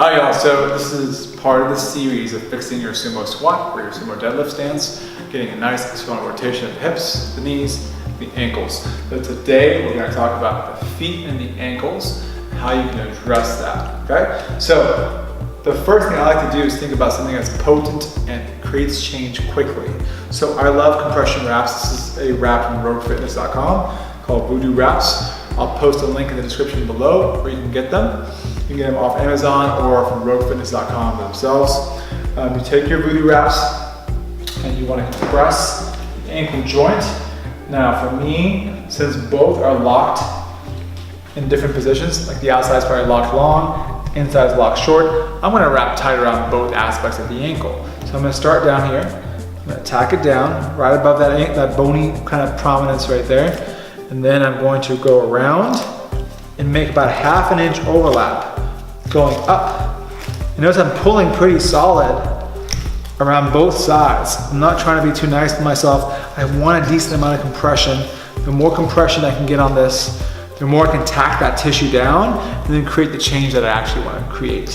Hi y'all, so this is part of the series of fixing your sumo squat or your sumo deadlift stance, getting a nice external rotation of the hips, the knees, the ankles. So today we're going to talk about the feet and the ankles, how you can address that, okay? So the first thing I like to do is think about something that's potent and creates change quickly. So I love compression wraps. This is a wrap from roguefitness.com called Voodoo Wraps. I'll post a link in the description below where you can get them. You can get them off Amazon or from roguefitness.com themselves. You take your Voodoo Wraps and you want to compress the ankle joint. Now for me, since both are locked in different positions, like the outside is probably locked long, inside is locked short, I'm going to wrap tight around both aspects of the ankle. So I'm going to start down here. I'm going to tack it down right above that bony kind of prominence right there. And then I'm going to go around and make about a ½ inch overlap going up. You notice I'm pulling pretty solid around both sides. I'm not trying to be too nice to myself. I want a decent amount of compression. The more compression I can get on this, the more I can tack that tissue down and then create the change that I actually want to create.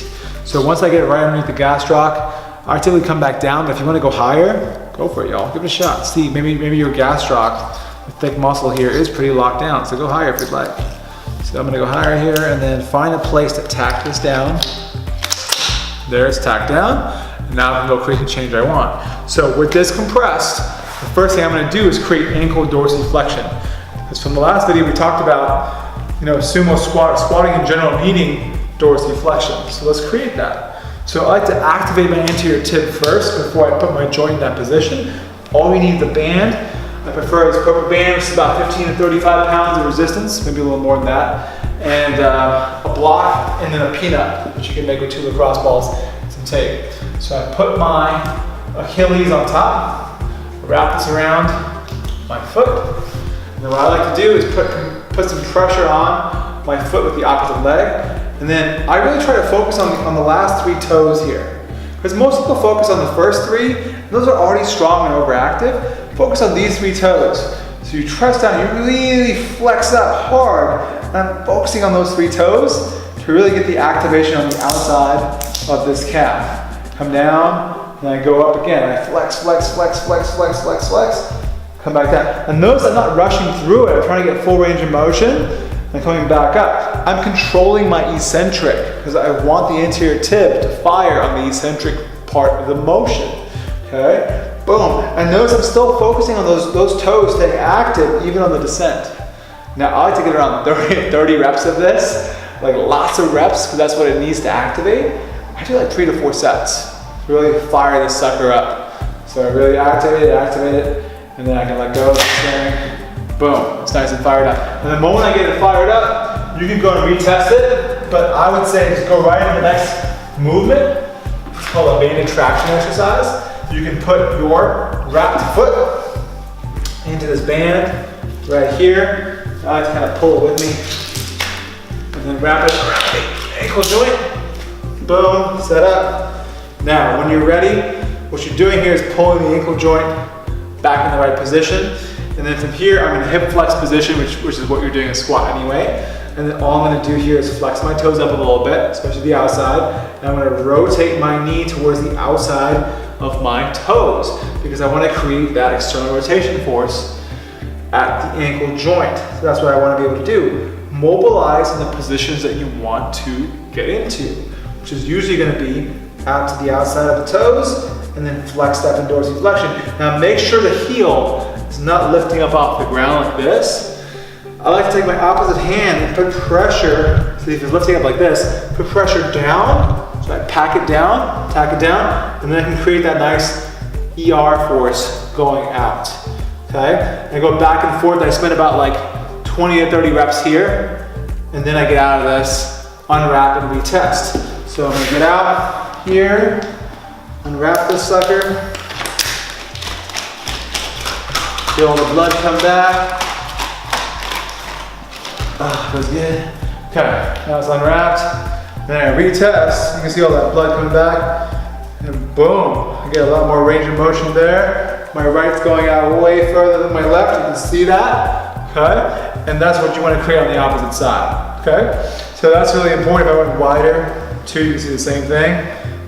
So once I get it right underneath the gastroc, I typically come back down, but if you want to go higher, go for it, y'all. Give it a shot. See, maybe your gastroc, the thick muscle here, is pretty locked down, so go higher if you'd like. So I'm gonna go higher here and then find a place to tack this down. There, it's tacked down. And now I can go create the change I want. So with this compressed, the first thing I'm gonna do is create ankle dorsiflexion. Because from the last video we talked about, sumo squat or squatting in general needing dorsiflexion. So let's create that. So I like to activate my anterior tib first before I put my joint in that position. All we need is the band. I prefer this corporate band, which is about 15 to 35 pounds of resistance, maybe a little more than that, and a block and then a peanut, which you can make with 2 lacrosse balls and some tape. So I put my Achilles on top, wrap this around my foot, and then what I like to do is put some pressure on my foot with the opposite leg, and then I really try to focus on the last 3 toes here. Because most people focus on the first 3, and those are already strong and overactive. Focus on these 3 toes. So you press down, you really flex up hard, and I'm focusing on those 3 toes to really get the activation on the outside of this calf. Come down, and I go up again. I flex, flex, flex, flex, flex, flex, flex. Come back down. And notice I'm not rushing through it. I'm trying to get full range of motion and coming back up. I'm controlling my eccentric because I want the anterior tib to fire on the eccentric part of the motion. Okay? Boom. And notice I'm still focusing on those toes staying active even on the descent. Now I like to get around 30 reps of this, like lots of reps, because that's what it needs to activate. I do like 3 to 4 sets to really fire this sucker up. So I really activate it, and then I can let go of the steering. Boom, it's nice and fired up. And the moment I get it fired up, you can go and retest it, but I would say just go right into the next movement. It's called a band traction exercise. You can put your wrapped foot into this band right here. I like to kind of pull it with me and then wrap it around the ankle joint. Boom, set up. Now, when you're ready, what you're doing here is pulling the ankle joint back in the right position. And then from here, I'm in a hip flex position, which is what you're doing in a squat anyway. And then all I'm gonna do here is flex my toes up a little bit, especially the outside. And I'm gonna rotate my knee towards the outside of my toes because I want to create that external rotation force at the ankle joint. So that's what I want to be able to do. Mobilize in the positions that you want to get into, which is usually going to be out to the outside of the toes and then flex up in dorsiflexion. Now make sure the heel is not lifting up off the ground like this. I like to take my opposite hand and put pressure, so if it's lifting up like this, put pressure down. So I pack it down, tack it down, and then I can create that nice ER force going out, okay? I go back and forth, I spend about like 20 to 30 reps here, and then I get out of this, unwrap and retest. So I'm gonna get out here, unwrap this sucker, feel the blood come back. Feels good. Okay, now it's unwrapped. Then I retest, you can see all that blood coming back, and boom, I get a lot more range of motion there. My right's going out way further than my left, you can see that, okay? And that's what you want to create on the opposite side, okay? So that's really important. If I went wider, 2, you can see the same thing.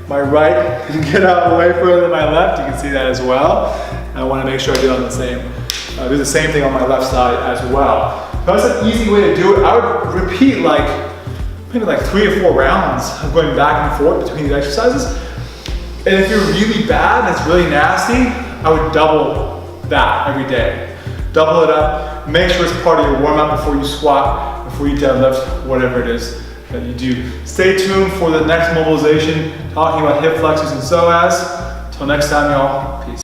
My right can get out of the way further than my left. You can see that as well. And I want to make sure I do the same thing on my left side as well. So that's an easy way to do it. I would repeat maybe 3 or 4 rounds of going back and forth between these exercises. And if you're really bad and it's really nasty, I would double that every day. Double it up, make sure it's part of your warm up before you squat, before you deadlift, whatever it is that you do. Stay tuned for the next mobilization, talking about hip flexors and psoas. Till next time, y'all, peace.